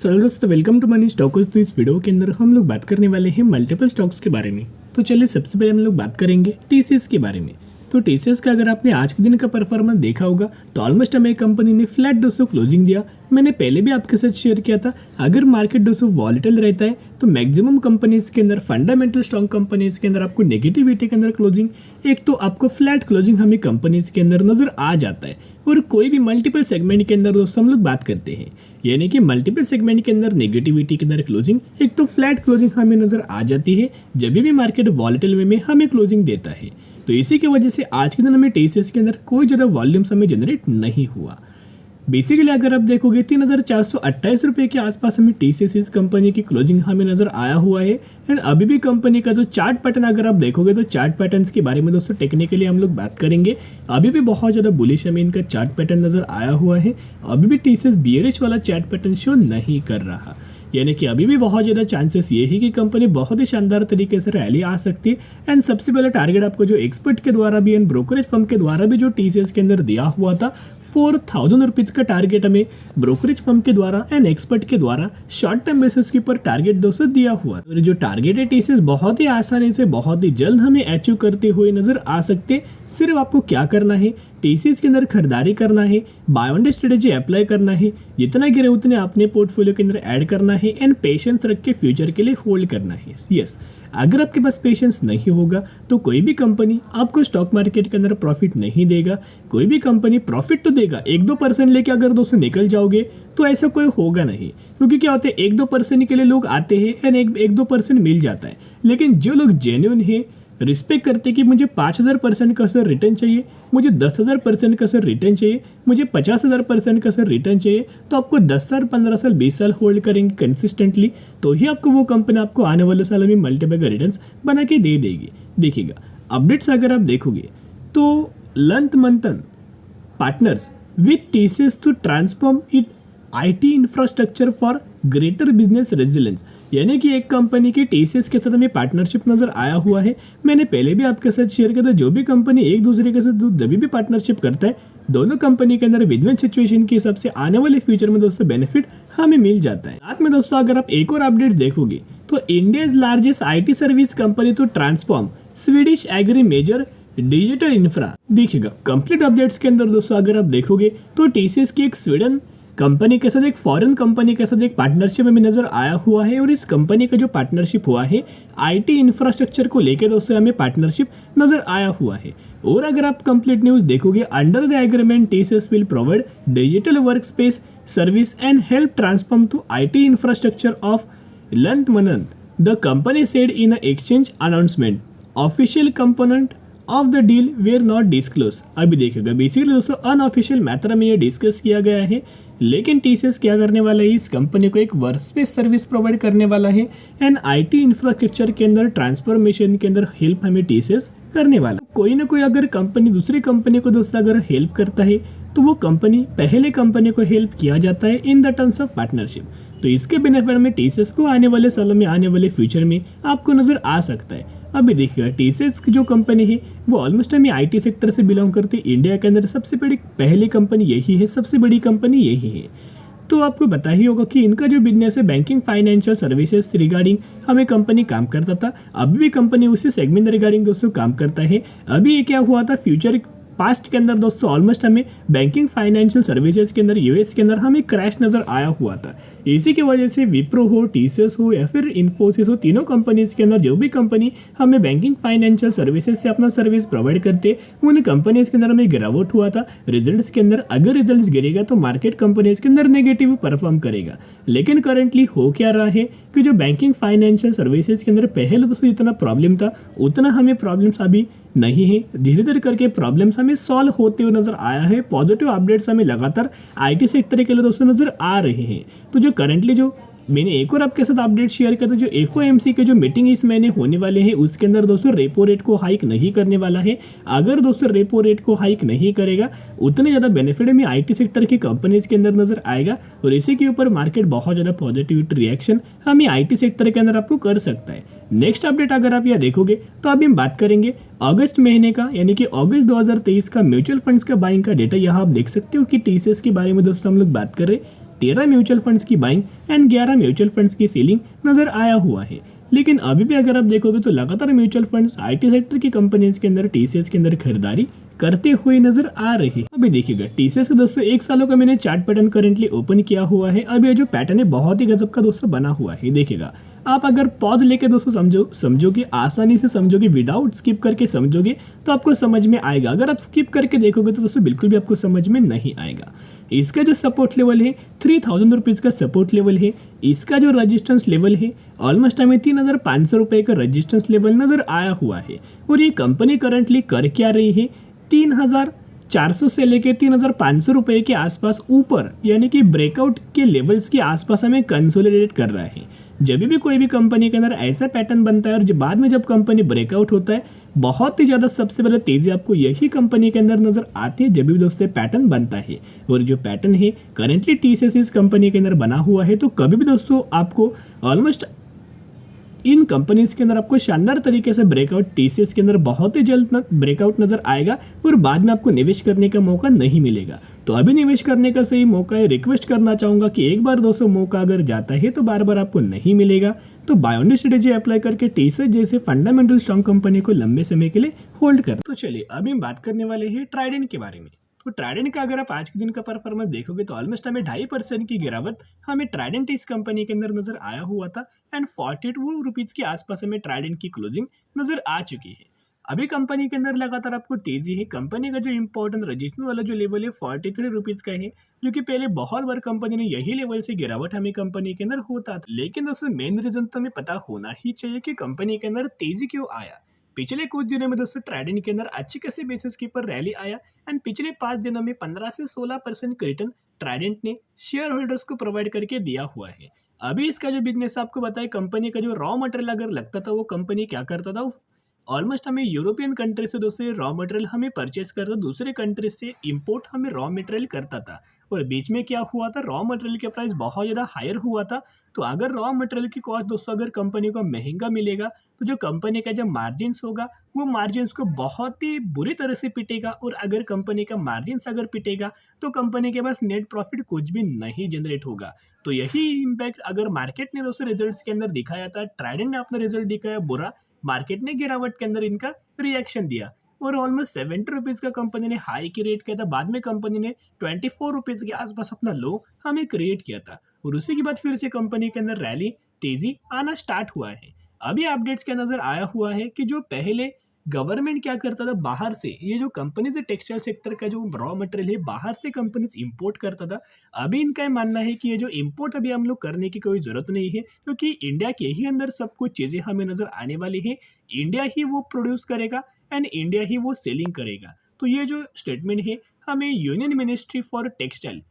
दोस्तों welcome to money stocks. तो इस वीडियो के अंदर हम लोग बात करने वाले हैं मल्टीपल स्टॉक्स के बारे में। तो चलिए सबसे पहले हम लोग बात करेंगे टीसीएस के बारे में। तो टीसीएस का अगर आपने आज के दिन का परफॉर्मेंस देखा होगा तो ऑलमोस्ट हमें कंपनी ने फ्लैट 200 क्लोजिंग दिया। मैंने पहले भी आपके साथ शेयर किया था, अगर मार्केट 200 वॉलेटाइल रहता है तो मैक्सिमम कंपनीज के अंदर, फंडामेंटल स्ट्रॉन्ग कंपनीज के अंदर आपको नेगेटिविटी के अंदर क्लोजिंग, एक तो आपको फ्लैट क्लोजिंग हमें कंपनीज के अंदर नजर आ जाता है। और कोई भी मल्टीपल सेगमेंट के अंदर दोस्तों हम लोग बात करते हैं, यानी कि मल्टीपल सेगमेंट के अंदर नेगेटिविटी के अंदर क्लोजिंग, एक तो फ्लैट क्लोजिंग हमें नजर आ जाती है जब भी मार्केट वॉलेटाइल वे में हमें क्लोजिंग देता है। तो इसी की वजह से आज के दिन हमें टीसीएस के अंदर कोई ज़्यादा वॉल्यूम्स हमें जनरेट नहीं हुआ। बेसिकली अगर आप देखोगे 3,428 रुपये के आसपास हमें टीसीएस इस कंपनी की क्लोजिंग हमें नजर आया हुआ है। एंड अभी भी कंपनी का जो चार्ट पैटर्न अगर आप देखोगे तो चार्ट पैटर्न्स के बारे में दोस्तों टेक्निकली हम लोग बात करेंगे। अभी भी बहुत ज़्यादा बुलिश हमें इनका चार्ट पैटर्न नजर आया हुआ है। अभी भी टीसीएस बियरिश वाला चार्ट पैटर्न शो नहीं कर रहा, यानी कि अभी भी बहुत ज़्यादा चांसेस ये है कि कंपनी बहुत ही शानदार तरीके से रैली आ सकती है। एंड सबसे पहले टारगेट आपको जो एक्सपर्ट के द्वारा भी एंड ब्रोकरेज फर्म के द्वारा भी जो टीसीएस के अंदर दिया हुआ था 4,000 रुपीज़ का टारगेट हमें ब्रोकरेज फर्म के द्वारा एंड एक्सपर्ट के द्वारा शॉर्ट टर्म बेसिस के ऊपर टारगेट 200 दिया हुआ। तो जो टारगेट है टीसीएस बहुत ही आसानी से बहुत ही जल्द हमें अचीव करते हुए नजर आ सकते। सिर्फ आपको क्या करना है, टीसीएस के अंदर खरीदारी करना है, by one day strategy apply करना है, जितना गिरे उतने अपने पोर्टफोलियो के अंदर ऐड करना है एंड पेशेंस रख के फ्यूचर के लिए होल्ड करना है। यस, अगर आपके पास पेशेंस नहीं होगा तो कोई भी कंपनी आपको स्टॉक मार्केट के अंदर प्रॉफिट नहीं देगा। कोई भी कंपनी प्रॉफिट तो देगा, 1-2% लेके अगर दोस्तों निकल जाओगे तो ऐसा कोई होगा नहीं। क्योंकि क्या होता है, 1-2% के लिए लोग आते हैं एंड 1-2% मिल जाता है। लेकिन जो लोग जेन्युइन है, रिस्पेक्ट करते कि मुझे 5,000% का सर रिटर्न चाहिए, मुझे 10,000% का सर रिटर्न चाहिए, मुझे 50,000% का सर रिटर्न चाहिए, तो आपको 10 साल, 15 साल, 20 साल होल्ड करेंगे कंसिस्टेंटली, तो ही आपको वो कंपनी आपको आने वाले सालों में मल्टीपल का रिटर्न्स बना के दे देगी। देखिएगा अपडेट्स अगर आप देखोगे तो Lantmännen partners with TCS to transform it IT infrastructure for greater business resilience, यानी कि एक कंपनी की टीसीएस के साथ हमें पार्टनरशिप नजर आया हुआ है। मैंने पहले भी आपके साथ शेयर किया था, जो भी कंपनी एक दूसरे के साथ जब भी पार्टनरशिप करता है, दोनों कंपनी के अंदर विन विन सिचुएशन के हिसाब से आने वाले फ्यूचर में दोस्तों बेनिफिट हमें मिल जाता है। साथ में दोस्तों अगर आप एक और अपडेट देखोगे तो India's largest IT service company to transform Swedish agri major digital infra. देखिएगा कंप्लीट अपडेट्स के अंदर दोस्तों अगर आप देखोगे तो टीसीएस की एक स्वीडन कंपनी के साथ, एक फॉरेन कंपनी के साथ एक पार्टनरशिप हमें नजर आया हुआ है। और इस कंपनी का जो पार्टनरशिप हुआ है IT इंफ्रास्ट्रक्चर को लेकर दोस्तों हमें पार्टनरशिप नजर आया हुआ है। और अगर आप कंप्लीट न्यूज देखोगे, under the agreement TCS will provide digital work space service and help transform to IT infrastructure of Lantmännen, the company said in exchange announcement. Official component of the deal were not disclose. अभी देखिएगा basically दोस्तों unofficial matter में ये discuss किया गया है, लेकिन TCS क्या करने वाला है, इस कंपनी को एक वर्क स्पेस सर्विस प्रोवाइड करने वाला है एंड IT इंफ्रास्ट्रक्चर के अंदर ट्रांसफॉर्मेशन के अंदर हेल्प हमें टीसीएस करने वाला। कोई ना कोई अगर कंपनी दूसरी कंपनी को दोस्तों अगर हेल्प करता है तो वो कंपनी पहले कंपनी को हेल्प किया जाता है in the terms of partnership. तो इसके बेनिफिट में टीसीएस को आने वाले सालों में, आने वाले फ्यूचर में आपको नजर आ सकता है। अभी देखिएगा टीसीएस की जो कंपनी है वो ऑलमोस्ट हमें IT सेक्टर से बिलोंग करती है। इंडिया के अंदर सबसे बड़ी पहली कंपनी यही है, सबसे बड़ी कंपनी यही है। तो आपको पता ही होगा कि इनका जो बिजनेस है बैंकिंग फाइनेंशियल सर्विसेज रिगार्डिंग हमें कंपनी काम करता था, अभी भी कंपनी उसी सेगमेंट रिगार्डिंग दोस्तों काम करता है। अभी ये क्या हुआ था, फ्यूचर पास्ट के अंदर दोस्तों ऑलमोस्ट हमें बैंकिंग फाइनेंशियल सर्विसेज के अंदर यूएस के अंदर हमें क्रैश नजर आया हुआ था। इसी की वजह से विप्रो हो, टीसीएस हो या फिर इन्फोसिस हो, तीनों कंपनीज के अंदर जो भी कंपनी हमें बैंकिंग फाइनेंशियल सर्विसेज से अपना सर्विस प्रोवाइड करते, उन कंपनीज के अंदर हमें गिरावट हुआ था रिजल्ट्स के अंदर। अगर रिजल्ट्स गिरेगा तो मार्केट कंपनीज के अंदर नेगेटिव परफॉर्म करेगा। लेकिन करंटली हो क्या रहा है कि जो बैंकिंग फाइनेंशियल सर्विसेज के अंदर पहले दोस्तों जितना प्रॉब्लम था उतना हमें प्रॉब्लम्स अभी नहीं है। धीरे धीरे करके प्रॉब्लम्स हमें सॉल्व होते हुए नजर आया है। पॉजिटिव अपडेट्स हमें लगातार IT सेक्टर के लिए दोस्तों नजर आ रहे हैं। तो जो करंटली जो मैंने एक और आपके साथ अपडेट शेयर किया था, जो FOMC के जो मीटिंग इस महीने होने वाले हैं उसके अंदर दोस्तों रेपो रेट को हाइक नहीं करने वाला है। अगर दोस्तों रेपो रेट को हाइक नहीं करेगा उतने ज़्यादा बेनिफिट में IT सेक्टर की कंपनीज के अंदर नजर आएगा और इसी के ऊपर मार्केट बहुत ज़्यादा पॉजिटिव रिएक्शन हमें IT सेक्टर के अंदर आपको कर सकता है। नेक्स्ट अपडेट अगर आप यह देखोगे तो अभी हम बात करेंगे अगस्त महीने का, यानी कि अगस्त 2023 का म्यूचुअल फंड्स का बाइंग का डेटा। यहाँ आप देख सकते हो कि टीसीएस के बारे में दोस्तों हम लोग बात कर रहे हैं। 13 म्यूचुअल फंड्स की बाइंग एंड 11 म्यूचुअल फंड्स की सेलिंग नजर आया हुआ है। लेकिन अभी भी अगर आप देखोगे तो लगातार म्यूचुअल फंड्स आईटी सेक्टर की कंपनीज के अंदर टीसीएस के अंदर खरीदारी करते हुए नजर आ रही है। अभी देखिएगा टीसीएस का दोस्तों 1 सालों का मैंने चार्ट पैटर्न करेंटली ओपन किया हुआ है। अभी ये जो पैटर्न है बहुत ही गजब का दोस्तों बना हुआ है। देखिएगा आप अगर पॉज लेके दोस्तों समझोगे आसानी से समझोगे, विदाउट स्किप करके समझोगे तो आपको समझ में आएगा। अगर आप स्किप करके देखोगे तो दोस्तों बिल्कुल भी आपको समझ में नहीं आएगा। इसका जो सपोर्ट लेवल है 3000 रुपीज़ का सपोर्ट लेवल है। इसका जो रजिस्टेंस लेवल है ऑलमोस्ट हमें 3500 रुपये का रजिस्टेंस लेवल नजर आया हुआ है। और ये कंपनी करंटली कर क्या रही है, 3400 से लेके 3500 रुपये के आसपास ऊपर यानी कि ब्रेकआउट के लेवल्स के आसपास हमें कंसोलिडेट कर रहा है। जब भी कोई भी कंपनी के अंदर ऐसा पैटर्न बनता है और जब बाद में जब कंपनी ब्रेकआउट होता है बहुत ही ज़्यादा सबसे पहले तेज़ी आपको यही कंपनी के अंदर नजर आती है जब भी दोस्तों पैटर्न बनता है। और जो पैटर्न है करेंटली टीसीएस इस कंपनी के अंदर बना हुआ है, तो कभी भी दोस्तों आपको ऑलमोस्ट इन कंपनीज के अंदर आपको शानदार तरीके से ब्रेकआउट टीसीएस के अंदर बहुत ही जल्द ब्रेकआउट नजर आएगा और बाद में आपको निवेश करने का मौका नहीं मिलेगा। तो अभी निवेश करने का सही मौका है। रिक्वेस्ट करना चाहूंगा कि एक बार दोस्तों मौका अगर जाता है तो बार बार आपको नहीं मिलेगा। तो बाय ऑन स्ट्रेटेजी अप्लाई करके टीसीएस जैसे फंडामेंटल स्ट्रॉन्ग कंपनी को लंबे समय के लिए होल्ड कर। तो चलिए अभी हम बात करने वाले हैं ट्राइडेंट के बारे में। तो ट्राइडेंट का अगर आप आज के दिन का परफॉर्मेंस देखोगे तो ऑलमोस्ट हमें 2.5% की गिरावट हमें ट्राइडेंट इस कंपनी के अंदर नजर आया हुआ था एंड 42 रुपीज के आसपास हमें ट्राइडेंट की क्लोजिंग नजर आ चुकी है। अभी कंपनी के अंदर लगातार आपको तेजी है। कंपनी का जो इंपॉर्टेंट रजिस्टर वाला जो लेवल है 43 रुपीज का है, जो कि पहले बहुत बार कंपनी ने यही लेवल से गिरावट हमें कंपनी के अंदर होता था। लेकिन दोस्तों मेन रीजन तो हमें पता होना ही चाहिए कि कंपनी के अंदर तेजी क्यों आया। पिछले कुछ दिनों में दोस्तों ट्राइडेंट के अंदर अच्छी खासी बेसिस के ऊपर रैली आया एंड पिछले 5 दिनों में 15 से 16% का रिटर्न ट्राइडेंट ने शेयर होल्डर्स को प्रोवाइड करके दिया हुआ है। अभी इसका जो बिजनेस आपको बताए, कंपनी का जो रॉ मटेरियल अगर लगता था वो कंपनी क्या करता था, ऑलमोस्ट हमें यूरोपियन कंट्री से दोस्तों रॉ मटेरियल हमें परचेस करता, दूसरे कंट्री से इंपोर्ट हमें रॉ मटेरियल करता था। और बीच में क्या हुआ था, रॉ मटेरियल के प्राइस बहुत ज़्यादा हायर हुआ था। तो अगर रॉ मटेरियल की कॉस्ट दोस्तों अगर कंपनी को महंगा मिलेगा तो जो कंपनी का जो मार्जिन्स होगा वो मार्जिन्स को बहुत ही बुरी तरह से पिटेगा। और अगर कंपनी का मार्जिन्स अगर पिटेगा तो कंपनी के पास नेट प्रॉफिट कुछ भी नहीं जनरेट होगा। तो यही इम्पैक्ट अगर मार्केट ने दोस्तों रिजल्ट्स के अंदर दिखाया था, ट्राइडेंट ने अपना रिजल्ट दिखाया बुरा, मार्केट ने गिरावट के अंदर इनका रिएक्शन दिया और ऑलमोस्ट 70 रुपीज़ का कंपनी ने हाई क्रिएट किया था। बाद में कंपनी ने 24 रुपीज़ के आसपास अपना लो हमें क्रिएट किया था और उसी के बाद फिर से कंपनी के अंदर रैली तेजी आना स्टार्ट हुआ है। अभी अपडेट्स के नजर आया हुआ है कि जो पहले गवर्नमेंट क्या करता था, बाहर से ये जो कंपनीज है टेक्सटाइल सेक्टर का जो रॉ मटेरियल है बाहर से कंपनीज इंपोर्ट करता था। अभी इनका मानना है कि ये जो इंपोर्ट अभी हम लोग करने की कोई जरूरत नहीं है, क्योंकि इंडिया के ही अंदर सब कुछ चीजें हमें नजर आने वाली है। इंडिया ही वो प्रोड्यूस करेगा एंड इंडिया ही वो सेलिंग करेगा। तो ये जो स्टेटमेंट है हमें यूनियन मिनिस्ट्री फॉर टेक्सटाइल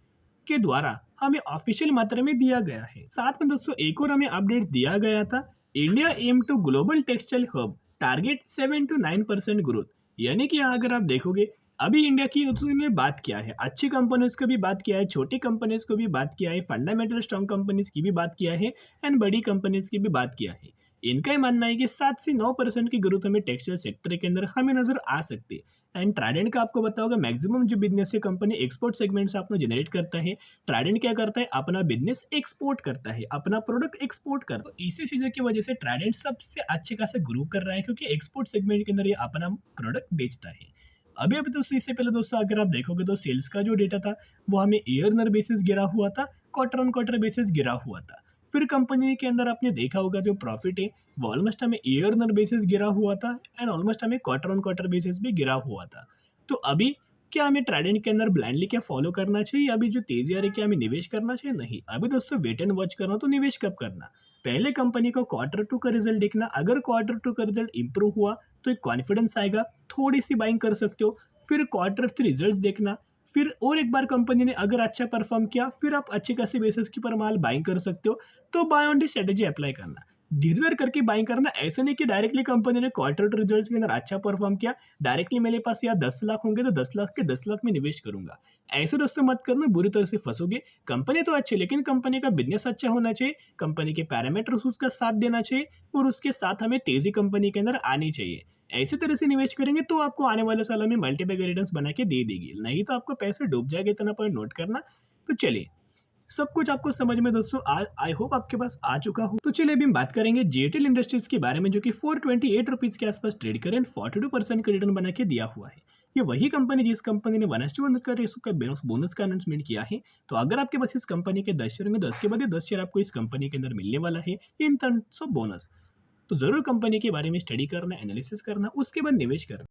के द्वारा हमें ऑफिशियल मात्रा में दिया गया है। साथ में दोस्तों एक और हमें अपडेट दिया गया था, India aims to global textile hub target 7 to 9% growth. यानी कि अगर आप देखोगे अभी इंडिया की दोस्तों ने बात किया है, अच्छी कंपनीज को भी बात किया है, छोटी कंपनीज को भी बात किया है, फंडामेंटल स्ट्रॉन्ग कंपनीज की भी बात किया है एंड बड़ी कंपनीज की भी बात किया है। इनका ही मानना है कि 7 से 9% की ग्रोथ हमें टेक्सटाइल सेक्टर के अंदर हमें नजर आ सकती है। एंड ट्राइडेंट का आपको बताओगे मैक्सिमम जो बिजनेस है कंपनी एक्सपोर्ट सेगमेंट से अपना जनरेट करता है। ट्राइडेंट क्या करता है, अपना बिजनेस एक्सपोर्ट करता है, अपना प्रोडक्ट एक्सपोर्ट करता है। तो इसी चीज़ों की वजह से ट्राइडेंट सबसे अच्छे खासे ग्रो कर रहा है, क्योंकि एक्सपोर्ट सेगमेंट के अंदर ये अपना प्रोडक्ट बेचता है। अभी दोस्तों इससे पहले दोस्तों अगर आप देखोगे तो सेल्स का जो डेटा था वो हमें ईयरनर बेसिस गिरा हुआ था, क्वार्टर ऑन क्वार्टर बेसिस गिरा हुआ था। फिर कंपनी के अंदर आपने देखा होगा जो प्रॉफिट है वो ऑलमोस्ट हमें ईयरनर बेसिस गिरा हुआ था एंड ऑलमोस्ट हमें क्वार्टर ऑन क्वार्टर बेसिस भी गिरा हुआ था। तो अभी क्या हमें ट्राइडेंट के अंदर ब्लाइंडली क्या फॉलो करना चाहिए, अभी जो तेजी आ रही है क्या हमें निवेश करना चाहिए? नहीं, अभी दोस्तों वेट एंड वॉच करना। तो निवेश कब करना, पहले कंपनी को Q2 का रिजल्ट देखना। अगर Q2 का रिजल्ट इंप्रूव हुआ तो एक कॉन्फिडेंस आएगा, थोड़ी सी बाइंग कर सकते हो। फिर Q3 रिजल्ट्स देखना, फिर और एक बार कंपनी ने अगर अच्छा परफॉर्म किया फिर आप अच्छे खासे बेसिस के पर माल बाइंग कर सकते हो। तो buy on dip strategy apply करना, धीरे धीरे करके बाइंग करना। ऐसे नहीं कि डायरेक्टली कंपनी ने Q2 रिजल्ट्स के अंदर अच्छा परफॉर्म किया, डायरेक्टली मेरे पास या 10 लाख होंगे तो 10 लाख के 10 लाख में निवेश करूंगा। ऐसे दोस्तों मत करना, बुरी तरह से फंसोगे। कंपनी तो अच्छी, लेकिन कंपनी का बिजनेस अच्छा होना चाहिए, कंपनी के पैरामीटर्स उसका साथ देना चाहिए और उसके साथ हमें तेजी कंपनी के अंदर आनी चाहिए। ऐसे तरह से निवेश करेंगे तो आपको आने वाले सालों में मल्टीपल रिटर्न्स बना के दे देगी, नहीं तो आपको पैसे डूब जाएगा। इतना पॉइंट नोट करना। तो चलिए सब कुछ आपको समझ में दोस्तों आई होप आपके पास आ चुका हो। तो चलिए अभी हम बात करेंगे जेटेल इंडस्ट्रीज के बारे में, जो कि 428 रुपीज के आसपास ट्रेड करें, 42% का रिटर्न बना के दिया हुआ है। ये वही कंपनी जिस कंपनी ने 1:1 का रेशो का बोनस का अनाउंसमेंट किया है। तो अगर आपके पास इस कंपनी के 10 शेयर होंगे, 10 के बाद 10 शेयर आपको इस कंपनी के अंदर मिलने वाला है इन टर्म्स ऑफ बोनस। तो जरूर कंपनी के बारे में स्टडी करना, एनालिसिस करना, उसके बाद निवेश करना।